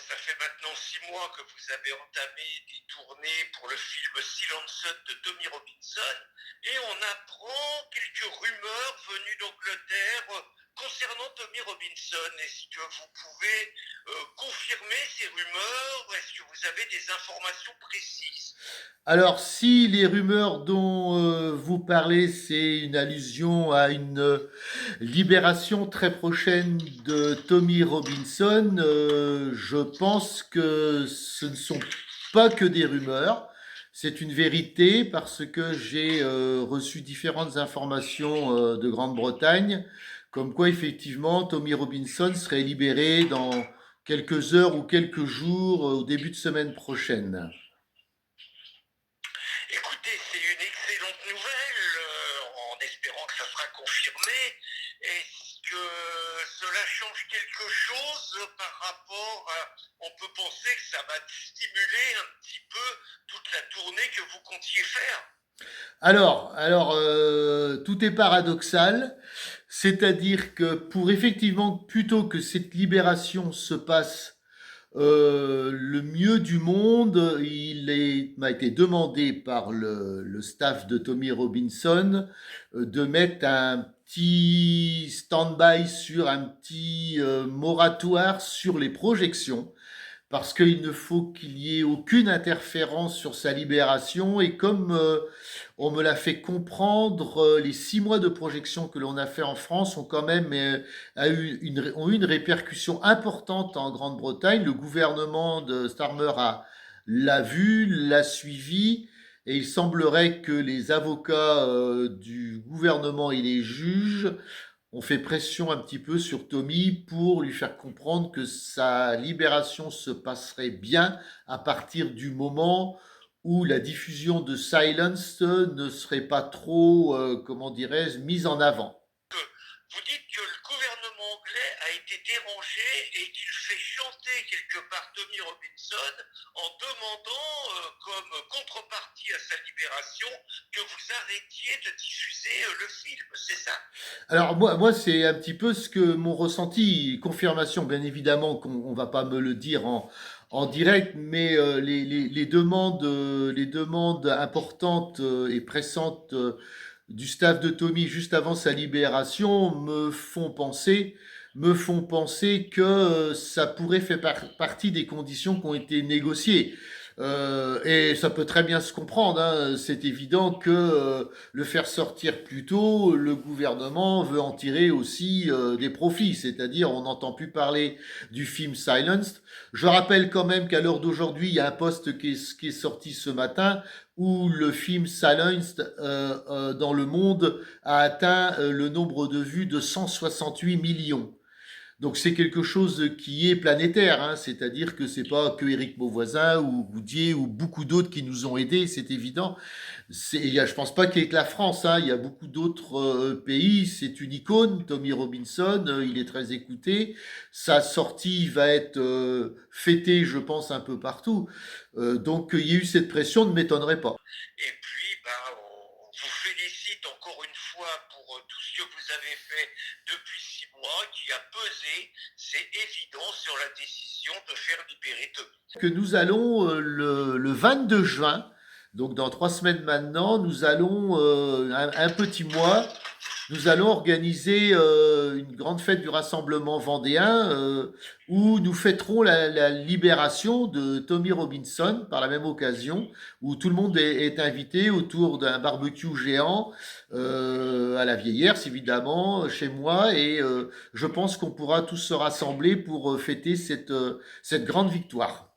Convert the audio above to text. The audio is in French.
ça fait maintenant 6 mois que vous avez entamé des tournées pour le film Silence de Tommy Robinson et on apprend quelques rumeurs venues d'Angleterre concernant Tommy Robinson. Est-ce que vous pouvez confirmer ces rumeurs? Est-ce que vous avez des informations précises? Alors, si les rumeurs dont vous parlez, c'est une allusion à une libération très prochaine de Tommy Robinson, je pense que ce ne sont pas que des rumeurs. C'est une vérité parce que j'ai reçu différentes informations de Grande-Bretagne, comme quoi effectivement Tommy Robinson serait libéré dans quelques heures ou quelques jours au début de semaine prochaine. Écoutez, c'est une excellente nouvelle, en espérant que ça sera confirmé. Est-ce que cela change quelque chose par rapport à... On peut penser que ça va stimuler un petit peu toute la tournée que vous comptiez faire. Tout est paradoxal, c'est-à-dire que pour effectivement, plutôt que cette libération se passe le mieux du monde, m'a été demandé par le staff de Tommy Robinson de mettre un petit stand-by sur un petit moratoire sur les projections parce qu'il ne faut qu'il y ait aucune interférence sur sa libération. Et comme on me l'a fait comprendre, les 6 mois de projection que l'on a fait en France ont quand même ont eu une répercussion importante en Grande-Bretagne. Le gouvernement de Starmer l'a vu, l'a suivi, et il semblerait que les avocats du gouvernement et les juges on fait pression un petit peu sur Tommy pour lui faire comprendre que sa libération se passerait bien à partir du moment où la diffusion de Silence ne serait pas trop, comment dirais-je, mise en avant. Vous dites que le gouvernement anglais a été dérangé et qu'il fait chanter quelque part Tommy Robinson en demandant comme contrepartie à sa libération que vous arrêtiez de diffuser le film, c'est ça? Alors moi c'est un petit peu ce que mon ressenti, confirmation bien évidemment qu'on va pas me le dire en direct, mais les demandes importantes et pressantes du staff de Tommy juste avant sa libération me font penser que ça pourrait faire partie des conditions qui ont été négociées. Et ça peut très bien se comprendre, hein. C'est évident que le faire sortir plus tôt, le gouvernement veut en tirer aussi des profits, c'est-à-dire on n'entend plus parler du film Silenced. Je rappelle quand même qu'à l'heure d'aujourd'hui, il y a un post qui est sorti ce matin où le film Silenced dans le monde a atteint le nombre de vues de 168 millions. Donc c'est quelque chose qui est planétaire, hein, c'est-à-dire que c'est pas que Éric Mauvoisin ou Goudier ou beaucoup d'autres qui nous ont aidés, c'est évident. Je pense pas qu'il y ait que la France, hein, il y a beaucoup d'autres pays. C'est une icône, Tommy Robinson, il est très écouté. Sa sortie va être fêtée, je pense, un peu partout. Donc il y a eu cette pression, ne m'étonnerait pas. Et puis, on vous félicite encore une fois pour tout ce que vous avez fait depuis 6 mois, qui a pesé, c'est évident, sur la décision de faire libérer Tommy. Que nous allons le 22 juin, donc dans 3 semaines maintenant, nous allons un petit mois, nous allons organiser une grande fête du Rassemblement vendéen où nous fêterons la libération de Tommy Robinson par la même occasion, où tout le monde est invité autour d'un barbecue géant à la Vieillère, évidemment, chez moi, et je pense qu'on pourra tous se rassembler pour fêter cette grande victoire.